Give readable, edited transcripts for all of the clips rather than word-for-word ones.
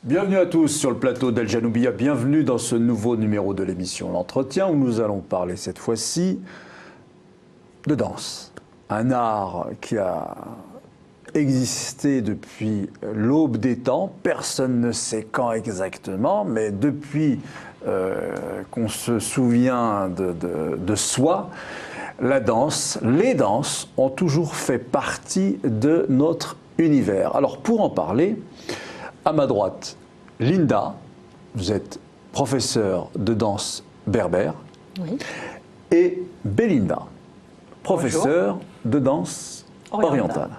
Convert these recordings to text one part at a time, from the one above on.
Bienvenue à tous sur le plateau d'El Janoubia, bienvenue dans ce nouveau numéro de l'émission L'Entretien où nous allons parler cette fois-ci de danse. Un art qui a existé depuis l'aube des temps, personne ne sait quand exactement, mais depuis qu'on se souvient de soi, la danse, les danses ont toujours fait partie de notre univers. Alors pour en parler, à ma droite, Linda, vous êtes professeure de danse berbère. Oui. Et Belinda, professeure de danse orientale.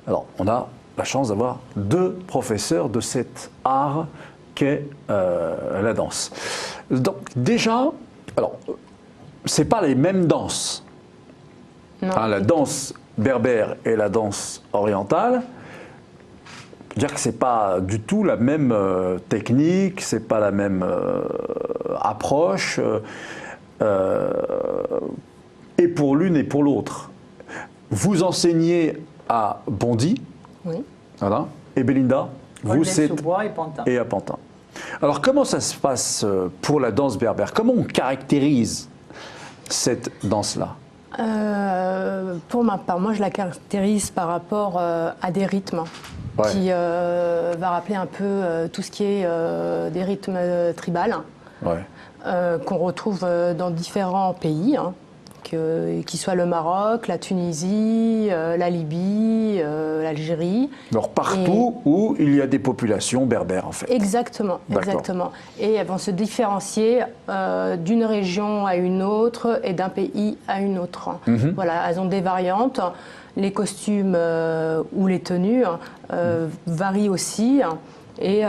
Alors, on a la chance d'avoir deux professeurs de cet art qu'est la danse. Donc, déjà, alors, c'est pas les mêmes danses. Non, hein, la danse berbère et la danse orientale. Dire que c'est pas du tout la même technique, c'est pas la même approche, et pour l'une et pour l'autre. vous enseignez à Bondy, oui. Voilà, et Belinda, vous c'est et à Pantin. Alors comment ça se passe pour la danse berbère? Comment on caractérise cette danse-là? Pour ma part, moi je la caractérise par rapport à des rythmes qui va rappeler un peu tout ce qui est des rythmes tribales qu'on retrouve dans différents pays, qui soient le Maroc, la Tunisie, la Libye, l'Algérie. Alors partout où il y a des populations berbères en fait. Exactement, exactement. Et elles vont se différencier d'une région à une autre et d'un pays à une autre. Voilà, elles ont des variantes. Les costumes ou les tenues varient aussi. Et,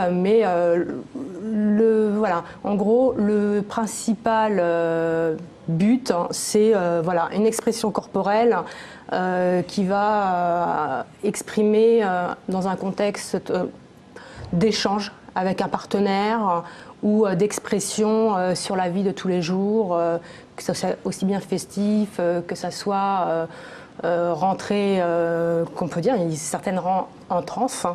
voilà, en gros, le principal but, c'est voilà, une expression corporelle qui va exprimer dans un contexte d'échange avec un partenaire ou d'expression sur la vie de tous les jours, que ce soit aussi bien festif, que ce soit rentrée, qu'on peut dire, il y a certaines en transe.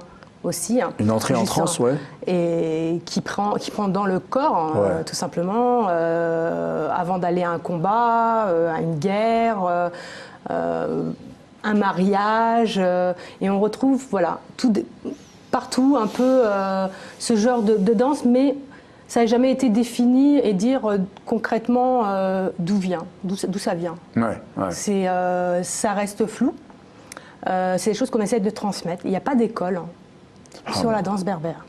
Aussi, une entrée en transe, ouais. Et qui prend dans le corps, tout simplement, avant d'aller à un combat, à une guerre, un mariage. Et on retrouve, voilà, partout un peu ce genre de danse, mais ça n'a jamais été défini et dire concrètement d'où ça vient. Ça reste flou. C'est des choses qu'on essaie de transmettre. Il n'y a pas d'école sur la danse berbère.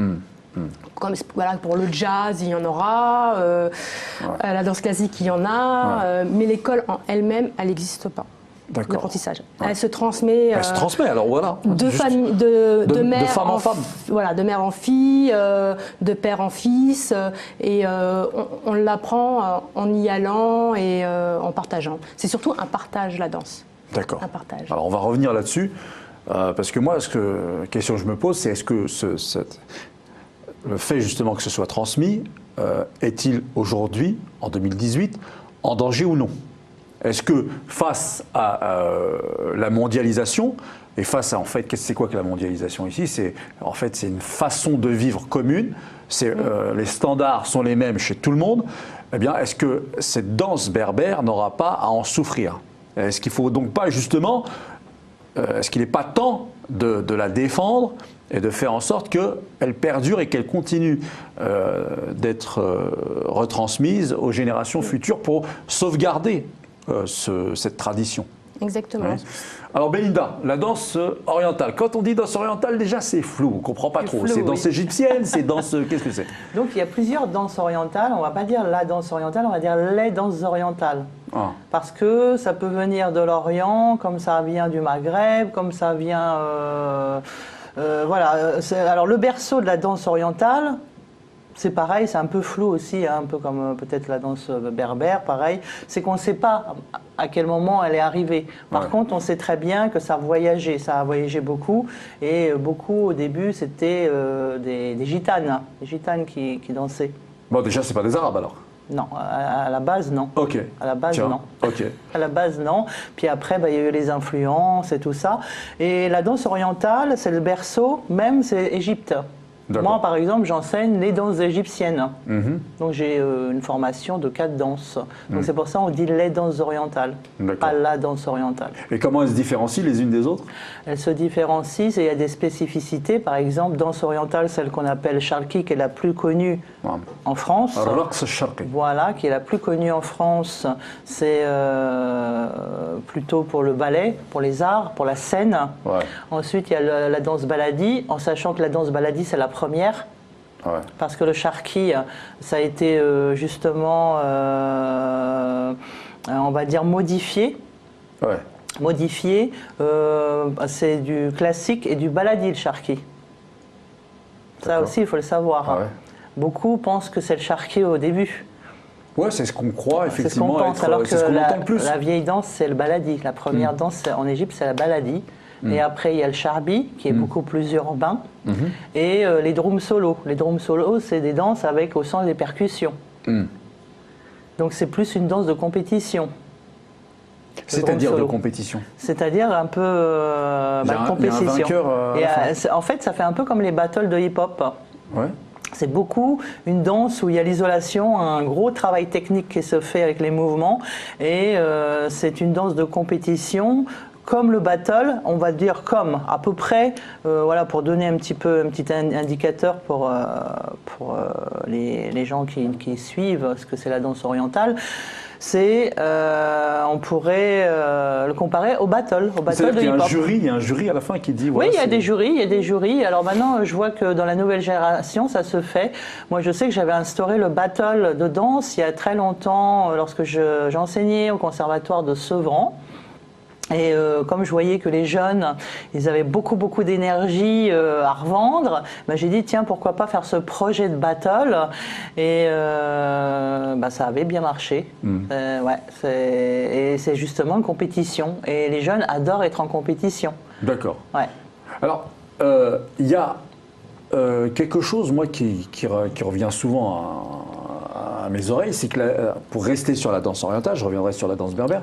Comme, voilà, pour le jazz, il y en aura, la danse classique, il y en a, mais l'école en elle-même, elle n'existe pas. L'apprentissage. Elle se transmet. Elle se transmet, alors voilà. De mère en femme. Voilà, de mère en fille, de père en fils, et on l'apprend en y allant et en partageant. C'est surtout un partage, la danse. D'accord. Un partage. Alors on va revenir là-dessus. Parce que moi, la question que je me pose, c'est est-ce que le fait justement que ce soit transmis est-il aujourd'hui, en 2018, en danger ou non? Est-ce que face à la mondialisation, et face à, en fait, c'est quoi que la mondialisation ici? En fait, c'est une façon de vivre commune, les standards sont les mêmes chez tout le monde, eh bien, est-ce que cette danse berbère n'aura pas à en souffrir? Est-ce qu'il ne faut donc pas justement... Est-ce qu'il n'est pas temps de la défendre et de faire en sorte qu'elle perdure et qu'elle continue d'être retransmise aux générations futures pour sauvegarder cette tradition? Exactement. Ouais. Alors Belinda, la danse orientale. Quand on dit danse orientale, déjà c'est flou, on ne comprend pas trop. C'est danse égyptienne, c'est danse... Qu'est-ce que c'est? Donc il y a plusieurs danses orientales, on ne va pas dire la danse orientale, on va dire les danses orientales. Ah. Parce que ça peut venir de l'Orient, comme ça vient du Maghreb, comme ça vient... voilà. Alors le berceau de la danse orientale, c'est pareil, c'est un peu flou aussi, hein, un peu comme peut-être la danse berbère, pareil. C'est qu'on ne sait pas à quel moment elle est arrivée. Par contre, on sait très bien que ça a voyagé beaucoup. Et beaucoup, au début, c'était des gitanes qui dansaient. Bon, déjà, c'est pas des Arabes alors? Non, à la base, non. Ok. À la base, non. Ok. À la base, non. Puis après, il y a eu les influences et tout ça. Et la danse orientale, c'est le berceau, même c'est Égypte. Moi, par exemple, j'enseigne les danses égyptiennes. Donc, j'ai une formation de 4 danses. Donc, c'est pour ça qu'on dit les danses orientales, pas la danse orientale. Et comment elles se différencient les unes des autres? Elles se différencient et il y a des spécificités. Par exemple, danse orientale, celle qu'on appelle Sharki, qui est la plus connue en France. Voilà, qui est la plus connue en France. C'est plutôt pour le ballet, pour les arts, pour la scène. Ensuite, il y a la danse baladi, en sachant que la danse baladi, c'est la première. Parce que le Sharki, ça a été justement, on va dire, modifié. Modifié, c'est du classique et du baladi, le Sharki. Ça aussi, il faut le savoir. Beaucoup pensent que c'est le Sharki au début. Ouais, c'est ce qu'on croit, effectivement. C'est ce qu'on pense, alors que la vieille danse, c'est le baladi. La première danse en Égypte, c'est la baladi. Et après, il y a le charbi, qui est beaucoup plus urbain, et les drums solo. Les drums solo, c'est des danses avec au son des percussions. Donc c'est plus une danse de compétition. C'est-à-dire de compétition? C'est-à-dire un peu compétition. En fait, ça fait un peu comme les battles de hip-hop. C'est beaucoup une danse où il y a l'isolation, un gros travail technique qui se fait avec les mouvements, et c'est une danse de compétition. Comme le battle, on va dire comme, à peu près, voilà, pour donner un petit indicateur pour les gens qui suivent ce que c'est la danse orientale, c'est, on pourrait le comparer au battle de hip-hop. Il y a un jury à la fin qui dit... Oui, il y a des jurys. Alors maintenant, je vois que dans la nouvelle génération, ça se fait. Moi, je sais que j'avais instauré le battle de danse il y a très longtemps, lorsque j'enseignais au conservatoire de Sevran. Et comme je voyais que les jeunes, ils avaient beaucoup d'énergie à revendre, j'ai dit tiens, pourquoi pas faire ce projet de battle, et ça avait bien marché. Et c'est justement une compétition, et les jeunes adorent être en compétition. D'accord. Alors, il y a quelque chose, moi, qui revient souvent à mes oreilles, c'est que pour rester sur la danse orientale, je reviendrai sur la danse berbère,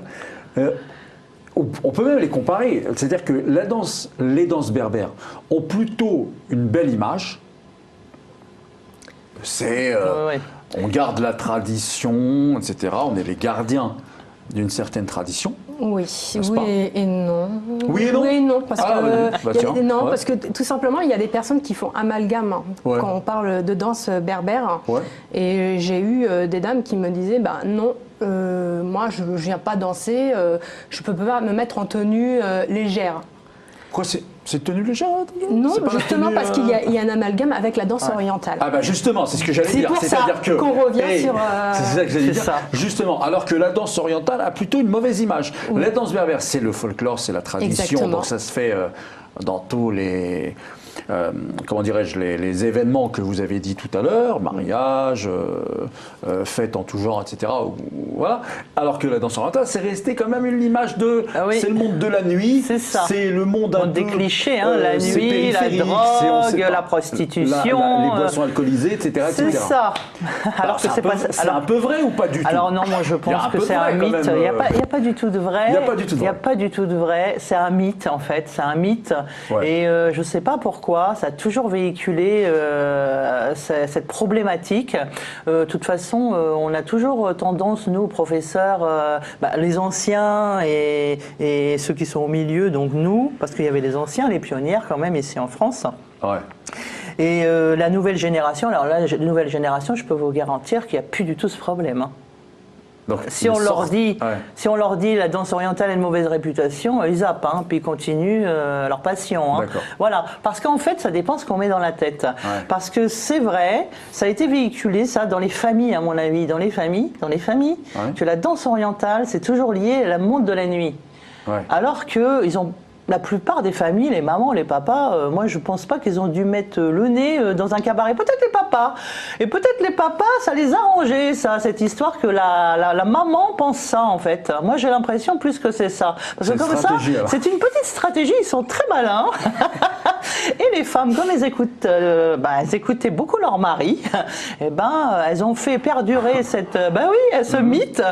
on peut même les comparer, c'est-à-dire que les danses berbères ont plutôt une belle image. On garde la tradition, etc. On est les gardiens d'une certaine tradition. Oui et non. Oui et non. Oui et non, parce que tout simplement, il y a des personnes qui font amalgame quand on parle de danse berbère. Et j'ai eu des dames qui me disaient, non, moi je ne viens pas danser, je ne peux pas me mettre en tenue légère. Pourquoi c'est tenue légère? Non, justement parce qu'il y a un amalgame avec la danse orientale. Ah justement, c'est ce que j'allais dire. C'est-à-dire qu'on revient sur... C'est ça que j'allais dire. Justement, alors que la danse orientale a plutôt une mauvaise image. La danse berbère, c'est le folklore, c'est la tradition. Exactement. Donc ça se fait dans tous les... comment dirais-je, les événements que vous avez dit tout à l'heure, mariage, fêtes en tout genre, etc. Voilà. Alors que la danse orientale, c'est resté quand même une image de... c'est le monde de la nuit. C'est ça. C'est le monde un peu... des clichés, la nuit, la drogue, la prostitution... les boissons alcoolisées, etc. C'est ça. Alors que c'est un peu vrai ou pas du tout? Alors non, moi je pense que c'est un mythe. Il n'y a pas du tout de vrai. Il n'y a pas du tout de vrai. C'est un mythe, en fait. C'est un mythe. Et je ne sais pas pourquoi. Ça a toujours véhiculé cette problématique. De toute façon, on a toujours tendance, nous, professeurs, les anciens et ceux qui sont au milieu, donc nous, parce qu'il y avait les anciens, les pionnières quand même ici en France. Et la nouvelle génération, je peux vous garantir qu'il n'y a plus du tout ce problème. Donc, si on leur dit la danse orientale a une mauvaise réputation, ils zappent, puis ils continuent leur passion. Voilà, parce qu'en fait, ça dépend ce qu'on met dans la tête. Parce que c'est vrai, ça a été véhiculé ça dans les familles, à mon avis, dans les familles, que la danse orientale, c'est toujours lié à la monde de la nuit. Alors que ils ont la plupart des familles, les mamans, les papas, moi je pense pas qu'ils ont dû mettre le nez dans un cabaret. Peut-être les papas. Et peut-être les papas, ça les a arrangés, cette histoire que la maman pense ça en fait. Moi j'ai l'impression plus que c'est ça. Parce que comme ça, c'est une petite stratégie, ils sont très malins. Et les femmes, comme elles écoutaient beaucoup leur mari, et elles ont fait perdurer ce mythe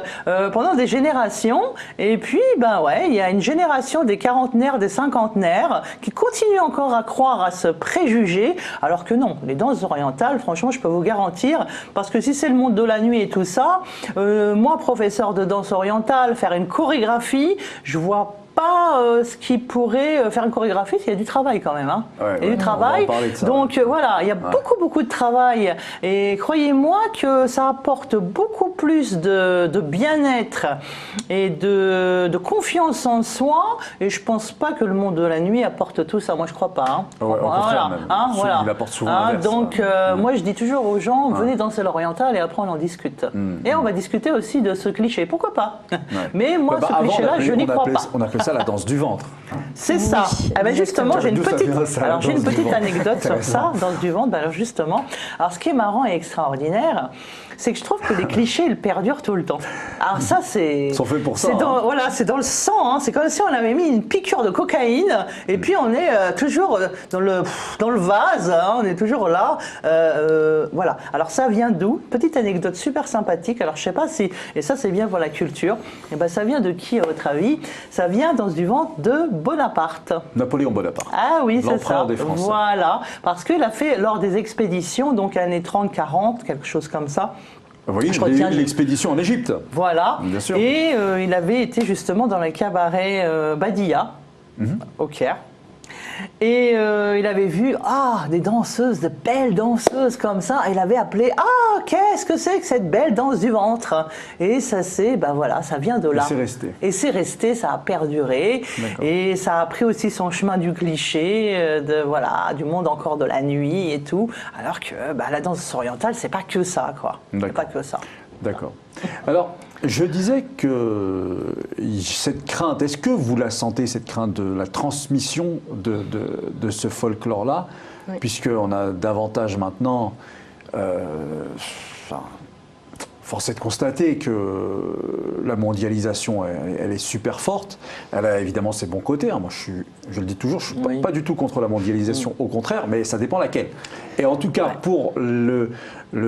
pendant des générations. Et puis, il y a une génération des quarantenaires, des cinquantenaires qui continuent encore à croire à ce préjugé, alors que non, les danses orientales, franchement, je peux vous garantir, parce que si c'est le monde de la nuit et tout ça, moi, professeur de danse orientale, faire une chorégraphie, je vois pas ce qui pourrait faire une chorégraphie, il y a du travail quand même. Hein. Il y a du travail. Donc voilà, il y a beaucoup de travail. Et croyez-moi que ça apporte beaucoup plus de bien-être et de confiance en soi. Et je pense pas que le monde de la nuit apporte tout ça. Moi, je crois pas. Hein. Il apporte souvent l'inverse. Donc moi, je dis toujours aux gens, venez danser l'oriental et après on en discute. Et on va discuter aussi de ce cliché. Pourquoi pas? Mais moi, ce cliché-là, je n'y crois pas. On appelle ça la danse du ventre. C'est ça. Justement, j'ai une petite anecdote sur ça, danse du ventre. Alors justement, ce qui est marrant et extraordinaire, c'est que je trouve que les clichés, ils perdurent tout le temps. Alors ça, c'est... Ils sont faits pour ça. C'est dans le sang. Hein. C'est comme si on avait mis une piqûre de cocaïne et puis on est toujours dans le vase. Hein. On est toujours là. Voilà. Alors ça vient d'où? Petite anecdote super sympathique. Alors je sais pas si... Et ça, c'est bien pour la culture. Et ça vient de qui, à votre avis? Ça vient dans du ventre de Bonaparte. Napoléon Bonaparte. Ah oui, c'est ça. L'empereur des Français. Voilà. Parce qu'il a fait, lors des expéditions, donc années 30-40, quelque chose comme ça. Oui, l'expédition en Égypte. Voilà. Bien sûr. Et il avait été justement dans le cabaret Badia, au Caire. Et il avait vu des danseuses, de belles danseuses comme ça. Et il avait appelé qu'est-ce que c'est que cette belle danse du ventre? Et ça c'est ça vient de là. Et c'est resté, ça a perduré. Et ça a pris aussi son chemin du cliché, du monde encore de la nuit et tout. Alors que la danse orientale, c'est pas que ça, quoi. C'est pas que ça. D'accord. Alors, je disais que cette crainte, est-ce que vous la sentez, cette crainte de la transmission de ce folklore-là, puisqu'on a davantage maintenant, force est de constater que la mondialisation, elle est super forte. Elle a évidemment ses bons côtés. Hein. Moi, je le dis toujours, je ne suis pas du tout contre la mondialisation, au contraire, mais ça dépend laquelle. Et en tout cas, pour le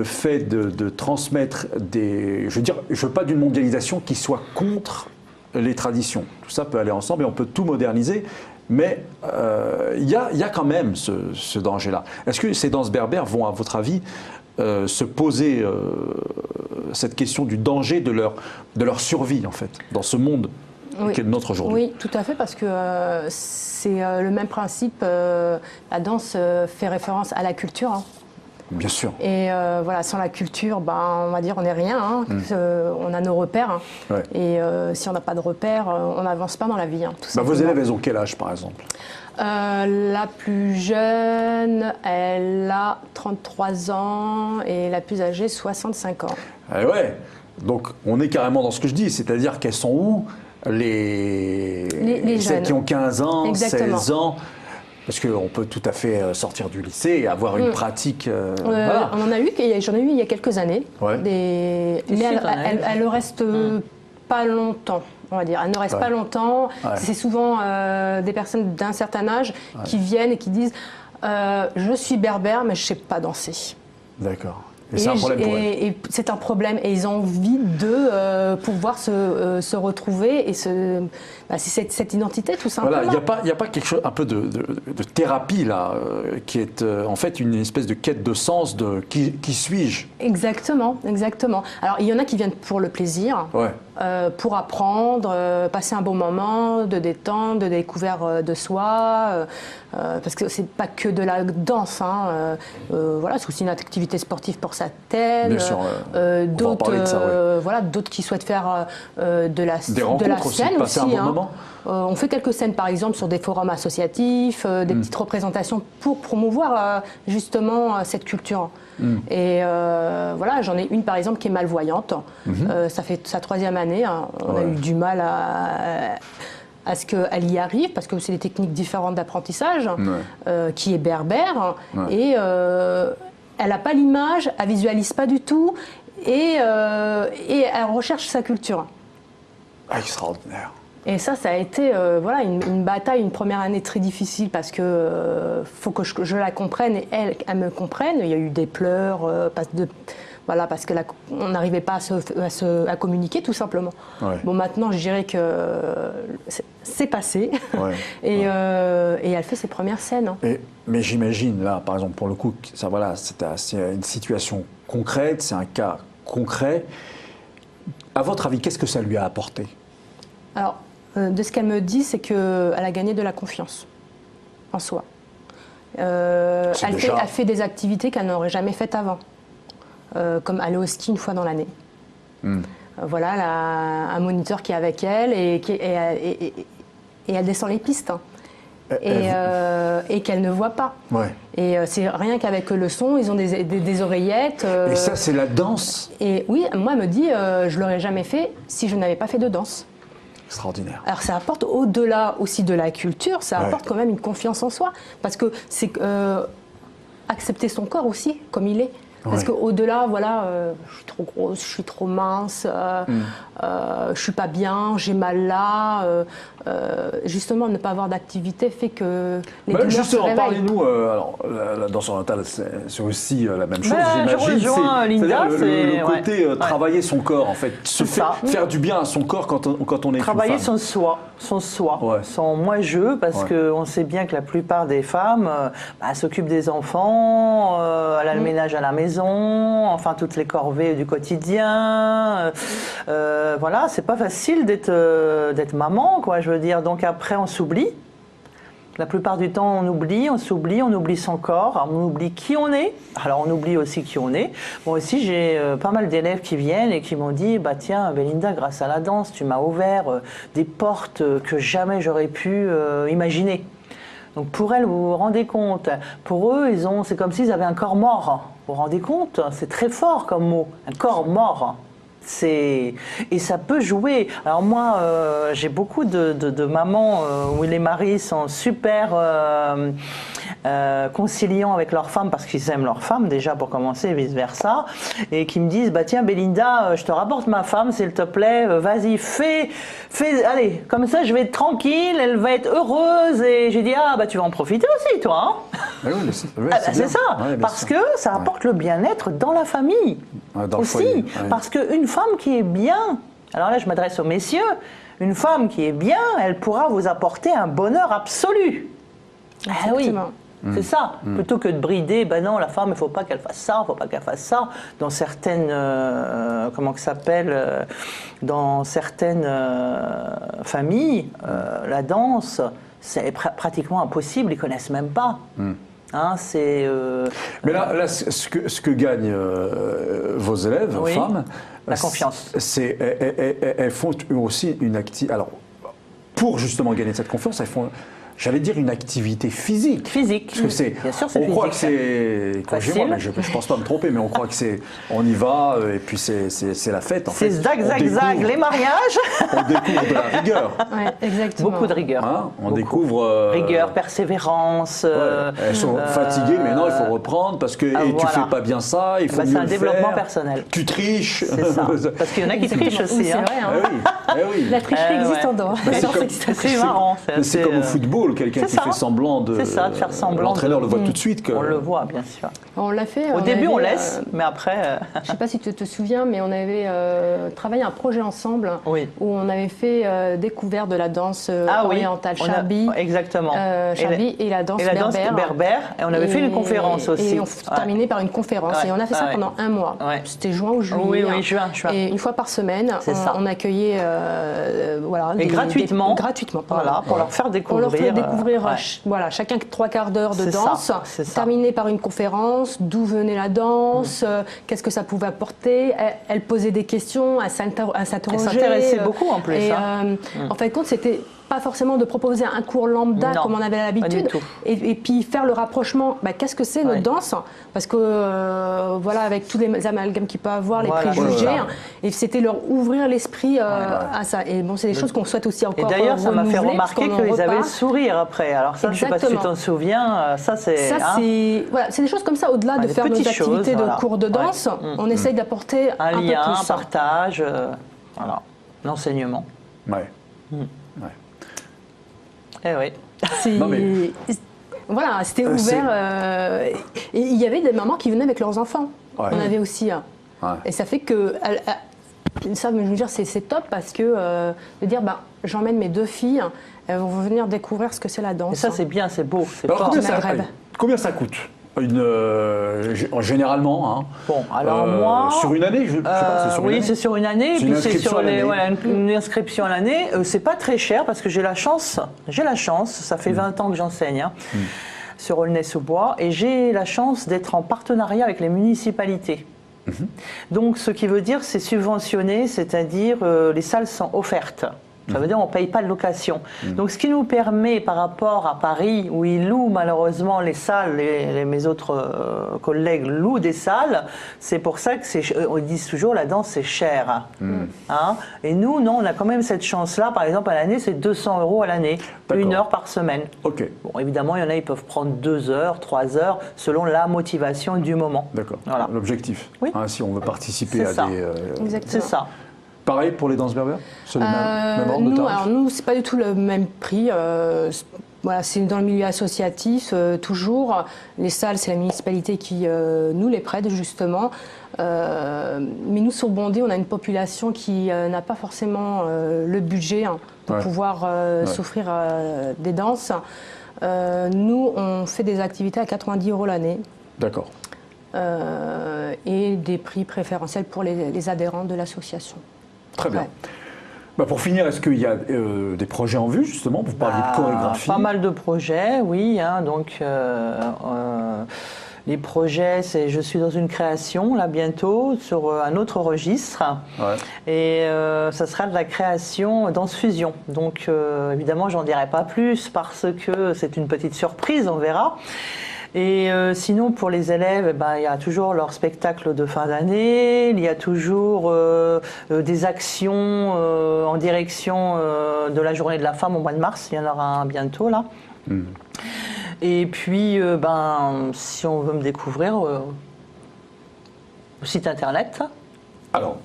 fait de transmettre des... Je ne veux pas d'une mondialisation qui soit contre les traditions. Tout ça peut aller ensemble et on peut tout moderniser. Mais il y a quand même ce danger-là. Est-ce que ces danses berbères vont, à votre avis, se poser cette question du danger de leur survie, en fait, dans ce monde qui est le nôtre aujourd'hui? Oui, tout à fait, parce que c'est le même principe. La danse fait référence à la culture. Hein. Bien sûr. Et sans la culture, on va dire on n'est rien. Hein. On a nos repères. Hein. Et si on n'a pas de repères, on n'avance pas dans la vie. Hein, vos élèves, elles ont quel âge, par exemple? La plus jeune, elle a 33 ans et la plus âgée, 65 ans. Ah ouais. Donc on est carrément dans ce que je dis, c'est-à-dire qu'elles sont où les celles qui ont 15 ans, Exactement. 16 ans? Parce qu'on peut tout à fait sortir du lycée et avoir une pratique. J'en ai eu il y a quelques années. Mais elle ne reste pas longtemps. On va dire, elle ne reste pas longtemps. C'est souvent des personnes d'un certain âge qui viennent et qui disent je suis berbère, mais je ne sais pas danser. D'accord. Et c'est un problème pour elles. Et c'est un problème. Et ils ont envie de pouvoir se retrouver et c'est cette identité, tout simplement. Voilà, il n'y a pas quelque chose, un peu de thérapie, là, qui est en fait une espèce de quête de sens de qui suis-je? Exactement, exactement. Alors, il y en a qui viennent pour le plaisir. Pour apprendre, passer un bon moment, de détente, de découverte de soi, parce que c'est pas que de la danse, hein, c'est aussi une activité sportive pour sa tête. Bien sûr, d'autres qui souhaitent faire de la scène aussi. Un bon moment. On fait quelques scènes, par exemple, sur des forums associatifs, des petites représentations pour promouvoir justement cette culture. Et j'en ai une, par exemple, qui est malvoyante. Ça fait sa 3e année. Hein. On a eu du mal à ce qu'elle y arrive, parce que c'est des techniques différentes d'apprentissage, qui est berbère. Et elle n'a pas l'image, elle ne visualise pas du tout, et elle recherche sa culture. Extraordinaire. Et ça a été voilà, une bataille, une première année très difficile parce que faut que je la comprenne et elle me comprenne. Il y a eu des pleurs, voilà, parce qu'on n'arrivait pas à communiquer tout simplement. Ouais. Bon, maintenant, je dirais que c'est passé. Ouais. Et elle fait ses premières scènes. Hein. Mais j'imagine, là, par exemple, pour le coup, ça, voilà, c'est une situation concrète, c'est un cas concret. À votre avis, qu'est-ce que ça lui a apporté? Alors, de ce qu'elle me dit, c'est qu'elle a gagné de la confiance en soi. Elle fait des activités qu'elle n'aurait jamais faites avant, comme aller au ski une fois dans l'année. Voilà, elle a un moniteur qui est avec elle et elle descend les pistes. Hein. Et qu'elle ne voit pas. Ouais. Et c'est rien qu'avec le son, ils ont des oreillettes. Et ça, c'est la danse? Et oui, moi, elle me dit, je ne l'aurais jamais fait si je n'avais pas fait de danse. Extraordinaire. Alors ça apporte, au-delà aussi de la culture, ça apporte quand même une confiance en soi. Parce que c'est accepter son corps aussi, comme il est. Parce qu'au-delà, voilà, je suis trop grosse, je suis trop mince, je suis pas bien, j'ai mal là. Justement, ne pas avoir d'activité fait que les douleurs se réveillent. Parlez-nous, alors la danse orientale, c'est aussi la même chose, j'imagine. Je rejoins Linda. C'est le côté travailler son corps, en fait, faire du bien à son corps quand on est travailler son soi, son moi-je, parce qu'on sait bien que la plupart des femmes s'occupent des enfants, elle a le ménage à la maison, enfin toutes les corvées du quotidien. Voilà, c'est pas facile d'être maman, quoi, je veux dire. Donc après, on s'oublie. La plupart du temps, on oublie son corps, on oublie qui on est. Alors, on oublie aussi qui on est. Moi aussi, j'ai pas mal d'élèves qui viennent et qui m'ont dit, bah tiens, Belinda, grâce à la danse, tu m'as ouvert des portes que jamais j'aurais pu imaginer. Donc pour elles, vous vous rendez compte, pour eux, c'est comme s'ils avaient un corps mort. Vous vous rendez compte? C'est très fort comme mot, un corps mort. Et ça peut jouer. Alors moi, j'ai beaucoup de mamans où les maris sont super conciliants avec leurs femmes parce qu'ils aiment leurs femmes déjà pour commencer et vice versa, et qui me disent bah tiens Belinda, je te rapporte ma femme s'il te plaît, vas-y fais, allez, comme ça je vais être tranquille, elle va être heureuse. Et j'ai dit ah bah tu vas en profiter aussi toi. Hein. C'est ça, parce que ça apporte le bien-être dans la famille aussi, parce qu'une femme qui est bien, alors là je m'adresse aux messieurs, une femme qui est bien, elle pourra vous apporter un bonheur absolu. Ah oui, c'est ça. Plutôt que de brider, ben non, la femme, il ne faut pas qu'elle fasse ça, il ne faut pas qu'elle fasse ça. Dans certaines, dans certaines familles, la danse, c'est pratiquement impossible, ils ne connaissent même pas. Hein, mais là ce que gagnent vos élèves, vos femmes, la confiance. Elles font aussi une activité. Alors, pour justement gagner cette confiance, elles font, j'allais dire, une activité physique. Parce que c'est, bien sûr, c'est on croit que c'est, corrigez-moi, mais je ne pense pas me tromper, mais on croit que c'est, on y va et puis c'est la fête. C'est zag, les mariages. On découvre de la rigueur. Ouais, exactement. Beaucoup de rigueur. Hein, on découvre rigueur, persévérance. Elles sont fatiguées, mais non, il faut reprendre parce que tu fais pas bien ça, il faut mieux le faire. C'est un développement personnel. Tu triches. C'est ça. Parce qu'il y en a qui trichent aussi. C'est vrai. Hein. Oui. La tricherie existe en dehors. C'est marrant. C'est comme au football. Quelqu'un qui fait semblant de... C'est ça, de faire semblant. L'entraîneur le voit tout de suite. On le voit, bien sûr. On l'a fait. Au début, on laisse, mais après... Je ne sais pas si tu te souviens, mais on avait travaillé un projet ensemble où on avait fait découvert de la danse orientale, Charbi. Exactement. Charbi et la danse berbère. Et on avait fait une conférence aussi. Et on terminait par une conférence. Et on a fait ça pendant un mois. C'était juin ou juillet. Oui, juin. Et une fois par semaine, on accueillait... et gratuitement. Voilà, pour leur faire découvrir. On leur fait découvrir chacun 3/4 d'heure de danse, terminé par une conférence, d'où venait la danse, qu'est-ce que ça pouvait apporter. Elle posait des questions, elle s'interrogeait. Elle s'intéressait beaucoup en plus. Et, en fin de compte, c'était pas forcément de proposer un cours lambda comme on avait l'habitude, et puis faire le rapprochement, qu'est-ce que c'est notre danse, parce que avec tous les amalgames qu'il peut avoir, les préjugés, et c'était leur ouvrir l'esprit à ça. Et bon, c'est des choses qu'on souhaite aussi encore. Et d'ailleurs, ça m'a fait remarquer qu'ils avaient le sourire après. Alors ça, je ne sais pas si tu t'en souviens, ça c'est des choses comme ça, au-delà de faire nos activités de cours de danse, on essaye d'apporter un lien, peu plus un partage, l'enseignement. Ouais. Eh oui. Non, mais... Voilà, c'était ouvert. Et il y avait des mamans qui venaient avec leurs enfants. Ouais. On avait aussi. Ouais. Et ça fait que. Ça, je veux dire, c'est top parce que de dire, j'emmène mes 2 filles, elles vont venir découvrir ce que c'est la danse. Et ça, c'est bien, c'est beau, c'est alors, fort. Combien ça coûte généralement, hein. Bon, alors moi... Sur une année, je sais pas, c'est sur une année. Oui, c'est sur une année, et puis c'est sur une inscription à l'année. C'est pas très cher parce que j'ai la chance, ça fait 20 ans que j'enseigne sur Aulnay-sous-Bois, et j'ai la chance d'être en partenariat avec les municipalités. Donc ce qui veut dire c'est subventionné, c'est-à-dire les salles sont offertes. Ça veut dire qu'on ne paye pas de location. Donc ce qui nous permet par rapport à Paris, où ils louent malheureusement les salles, mes autres collègues louent des salles, c'est pour ça que on dit toujours la danse c'est cher. Hein? Et nous, non, on a quand même cette chance-là. Par exemple, à l'année, c'est 200 € à l'année, 1 heure par semaine. Okay. Bon, évidemment, il y en a, ils peuvent prendre 2 heures, 3 heures, selon la motivation du moment. D'accord. Voilà. L'objectif. Oui. Hein, si on veut participer à des... C'est ça. Pareil pour les danses berbères? C'est le même ordre de tarif? Alors nous, c'est pas du tout le même prix. Voilà, c'est dans le milieu associatif, toujours. Les salles, c'est la municipalité qui nous les prête, justement. Mais nous, sur Bondy, on a une population qui n'a pas forcément le budget pour pouvoir s'offrir des danses. Nous, on fait des activités à 90 € l'année. D'accord. Et des prix préférentiels pour les adhérents de l'association. Très bien. Ouais. Pour finir, est-ce qu'il y a des projets en vue, justement? Vous parliez de chorégraphie. Pas mal de projets, oui. Donc, les projets, je suis dans une création, là, bientôt, sur un autre registre. Ouais. Et ça sera de la création danse-fusion. Donc, évidemment, j'en dirai pas plus parce que c'est une petite surprise, on verra. Et sinon, pour les élèves, il y a toujours leur spectacle de fin d'année, il y a toujours des actions en direction de la Journée de la Femme au mois de mars, il y en aura un bientôt là. Et puis, si on veut me découvrir, le site internet. Alors,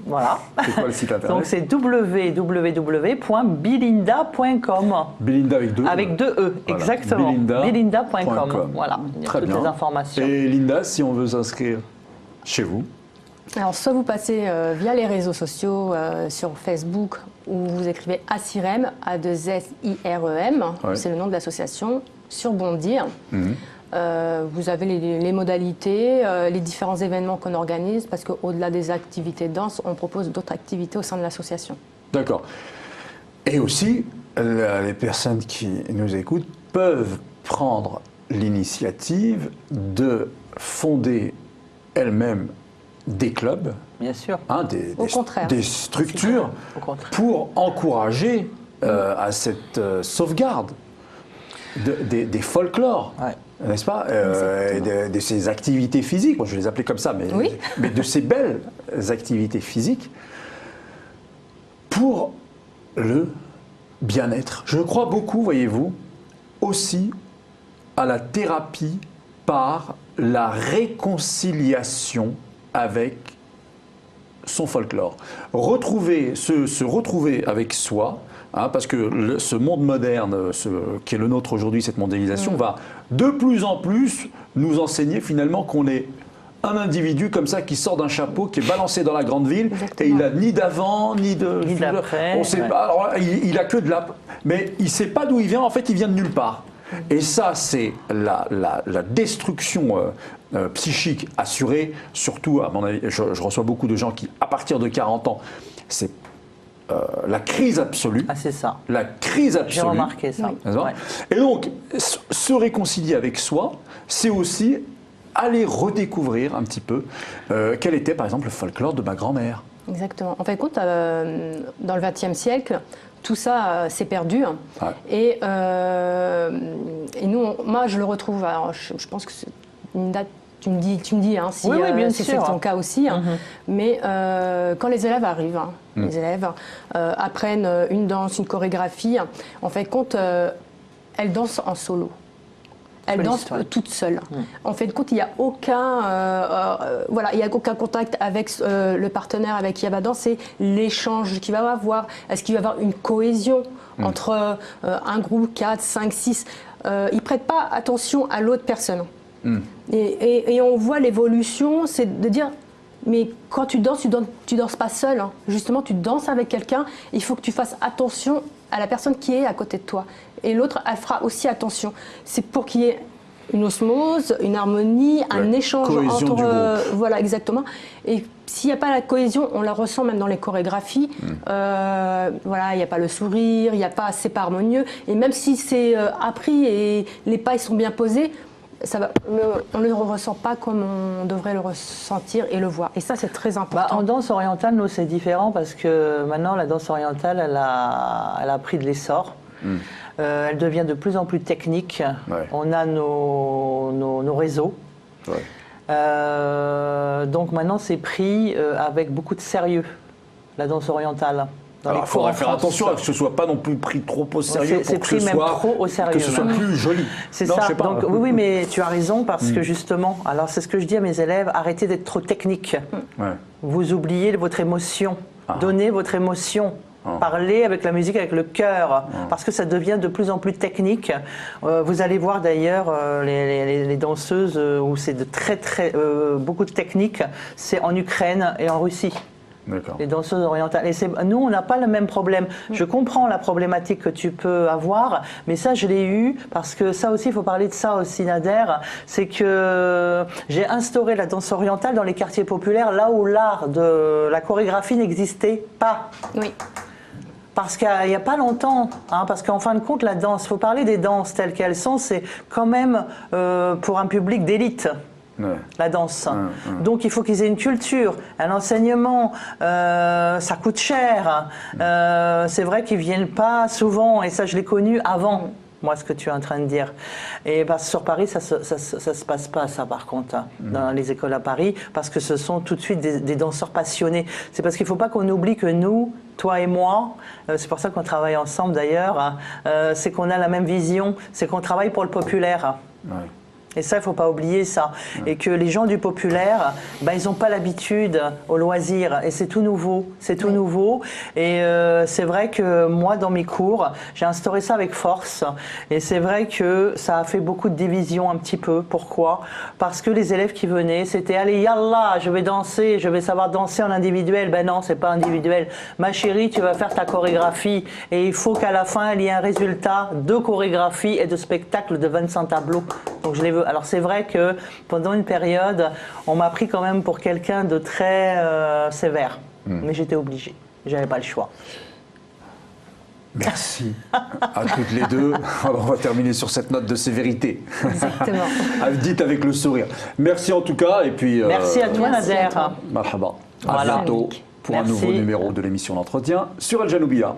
voilà. C'est quoi le site internet? Donc c'est www.bilinda.com. Bilinda avec 2 E. Avec 2 E, voilà. Exactement. Bilinda.com. Voilà, il y a toutes les informations. Et Linda, si on veut s'inscrire chez vous? Alors soit vous passez via les réseaux sociaux, sur Facebook, où vous écrivez ASIREM, A2SIREM, c'est le nom de l'association, sur Bondy. Vous avez les modalités, les différents événements qu'on organise, parce qu'au-delà des activités de danse, on propose d'autres activités au sein de l'association. D'accord. Et aussi, les personnes qui nous écoutent peuvent prendre l'initiative de fonder elles-mêmes des clubs, bien sûr, des structures pour encourager à cette sauvegarde des folklores. Ouais. N'est-ce pas, de ces activités physiques, moi je vais les appeler comme ça, mais de ces belles activités physiques pour le bien-être. Je crois beaucoup, voyez-vous, aussi à la thérapie par la réconciliation avec son folklore. Se retrouver avec soi, parce que ce monde moderne, qui est le nôtre aujourd'hui, cette mondialisation, va de plus en plus nous enseigner finalement qu'on est un individu comme ça qui sort d'un chapeau, qui est balancé dans la grande ville. Exactement. Et il n'a ni d'avant, ni d'après. On sait pas. Alors, il a que de la... Mais il ne sait pas d'où il vient, en fait il vient de nulle part. Et ça, c'est la destruction psychique assurée, surtout, à mon avis, je reçois beaucoup de gens qui, à partir de 40 ans, c'est la crise absolue. Ah, c'est ça. La crise absolue. J'ai remarqué ça. Ouais. Et donc, se réconcilier avec soi, c'est aussi aller redécouvrir un petit peu quel était, par exemple, le folklore de ma grand-mère. Exactement. En fait, compte, dans le XXe siècle, tout ça s'est perdu. Ouais. Et nous, moi, je le retrouve. Alors, je pense que c'est une date. Tu me dis hein, si c'est ton cas aussi. Mais quand les élèves arrivent, les élèves apprennent une danse, une chorégraphie, en fait, compte, elles dansent en solo. Elle danse toute seule. En fin de compte, il n'y a aucun, il y a aucun contact avec le partenaire avec qui elle va danser, l'échange qu'il va avoir. Est-ce qu'il va y avoir une cohésion entre un groupe, 4, 5, 6 Ils ne prêtent pas attention à l'autre personne. Et on voit l'évolution, c'est de dire, mais quand tu danses pas seul. Hein. Justement, tu danses avec quelqu'un. Il faut que tu fasses attention à la personne qui est à côté de toi. Et l'autre, elle fera aussi attention. C'est pour qu'il y ait une osmose, une harmonie, un échange entre... voilà, exactement. Et s'il n'y a pas la cohésion, on la ressent même dans les chorégraphies. Voilà, il n'y a pas le sourire, il n'y a pas, c'est pas harmonieux. Et même si c'est appris et les pas ils sont bien posés, on ne le ressent pas comme on devrait le ressentir et le voir. Et ça, c'est très important. En danse orientale, nous, c'est différent parce que maintenant, la danse orientale, elle a pris de l'essor. Elle devient de plus en plus technique. On a nos réseaux. Donc maintenant, c'est pris avec beaucoup de sérieux, la danse orientale. Alors, il faudrait faire attention à ce que ce ne soit pas non plus pris trop au sérieux pour que ce soit plus joli. C'est ça. Donc, oui, mais tu as raison parce que justement, alors c'est ce que je dis à mes élèves, arrêtez d'être trop technique. Vous oubliez votre émotion. Donnez votre émotion. Parler avec la musique, avec le cœur, parce que ça devient de plus en plus technique. Vous allez voir d'ailleurs les danseuses où c'est de beaucoup de technique, c'est en Ukraine et en Russie. Les danseuses orientales. Et nous, on n'a pas le même problème. Je comprends la problématique que tu peux avoir, mais ça, je l'ai eu, parce que ça aussi, il faut parler de ça aussi, Nader, c'est que j'ai instauré la danse orientale dans les quartiers populaires, là où l'art de la chorégraphie n'existait pas. Parce qu'il n'y a pas longtemps, parce qu'en fin de compte, la danse, il faut parler des danses telles qu'elles sont, c'est quand même pour un public d'élite. La danse. Donc il faut qu'ils aient une culture, un enseignement, ça coûte cher. C'est vrai qu'ils ne viennent pas souvent, et ça je l'ai connu avant. Moi, ce que tu es en train de dire. Et parce que sur Paris, ça se passe pas, ça, par contre, dans les écoles à Paris, parce que ce sont tout de suite des danseurs passionnés. C'est parce qu'il ne faut pas qu'on oublie que nous, toi et moi, c'est pour ça qu'on travaille ensemble d'ailleurs, c'est qu'on a la même vision, c'est qu'on travaille pour le populaire. Et ça, il ne faut pas oublier ça. Et que les gens du populaire, ils n'ont pas l'habitude au loisir. Et c'est tout nouveau. C'est tout nouveau. Et c'est vrai que moi, dans mes cours, j'ai instauré ça avec force. Et c'est vrai que ça a fait beaucoup de divisions un petit peu. Pourquoi? Parce que les élèves qui venaient, c'était « Allez, yallah, je vais danser, je vais savoir danser en individuel. » Ben non, c'est pas individuel. Ma chérie, tu vas faire ta chorégraphie. Et il faut qu'à la fin, il y ait un résultat de chorégraphie et de spectacle de 25 tableaux. Donc je les veux. Alors c'est vrai que pendant une période, on m'a pris quand même pour quelqu'un de très sévère. Mais j'étais obligée, j'avais pas le choix. Merci à toutes les deux. Alors on va terminer sur cette note de sévérité. Exactement. Dites avec le sourire. Merci en tout cas. Et puis, merci à toi, Nader. Marhaba. À bientôt pour un nouveau numéro de l'émission L'Entretien sur Al Janoubia.